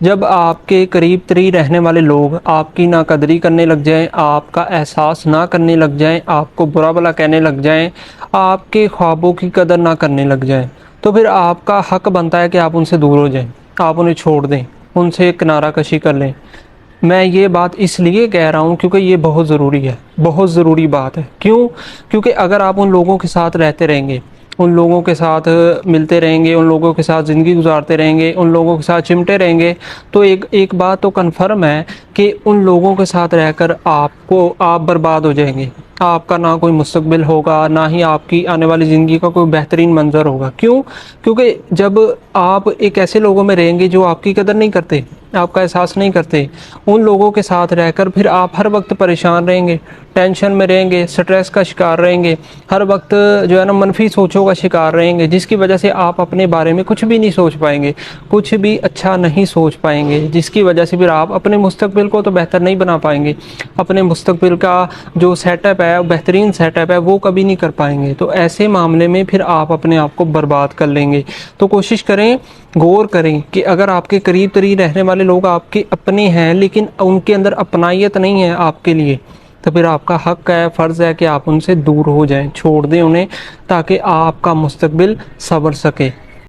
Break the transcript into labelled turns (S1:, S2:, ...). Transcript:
S1: جب آپ کے قریب ترین رہنے والے لوگ آپ کی ناقدری کرنے لگ جائیں، آپ کا احساس نہ کرنے لگ جائیں، آپ کو برا بھلا کہنے لگ جائیں، آپ کے خوابوں کی قدر نہ کرنے لگ جائیں، تو پھر آپ کا حق بنتا ہے کہ آپ ان سے دور ہو جائیں، آپ انہیں چھوڑ دیں، ان سے کنارہ کشی کر لیں۔ میں یہ بات اس لیے کہہ رہا ہوں کیونکہ یہ بہت ضروری ہے، بہت ضروری بات ہے۔ کیوں؟ کیونکہ اگر آپ ان لوگوں کے ساتھ رہتے رہیں گے، ان لوگوں کے ساتھ ملتے رہیں گے، ان لوگوں کے ساتھ زندگی گزارتے رہیں گے، ان لوگوں کے ساتھ چمٹے رہیں گے، تو ایک بات تو کنفرم ہے کہ ان لوگوں کے ساتھ رہ کر آپ برباد ہو جائیں گے۔ آپ کا نہ کوئی مستقبل ہوگا، نہ ہی آپ کی آنے والی زندگی کا کوئی بہترین منظر ہوگا۔ کیوں؟ کیونکہ جب آپ ایک ایسے لوگوں میں رہیں گے جو آپ کی قدر نہیں کرتے، آپ کا احساس نہیں کرتے، ان لوگوں کے ساتھ رہ کر پھر آپ ہر وقت پریشان رہیں گے، ٹینشن میں رہیں گے، سٹریس کا شکار رہیں گے، ہر وقت جو ہے نا منفی سوچوں کا شکار رہیں گے، جس کی وجہ سے آپ اپنے بارے میں کچھ بھی نہیں سوچ پائیں گے، کچھ بھی اچھا نہیں سوچ پائیں گے، جس کی وجہ سے پھر آپ اپنے مستقبل کو تو بہتر نہیں بنا پائیں گے، اپنے مستقبل کا جو سیٹ اپ ہے، بہترین سیٹ اپ ہے، وہ کبھی نہیں کر پائیں گے۔ تو ایسے معاملے میں پھر آپ اپنے آپ کو برباد کر لیں گے۔ تو کوشش کریں، غور کریں کہ اگر آپ کے قریب ترین رہنے والے لوگ آپ کے اپنے ہیں لیکن ان کے اندر اپنائیت نہیں ہے آپ کے لیے، تو پھر آپ کا حق ہے، فرض ہے کہ آپ ان سے دور ہو جائیں، چھوڑ دیں انہیں، تاکہ آپ کا مستقبل سنور سکے۔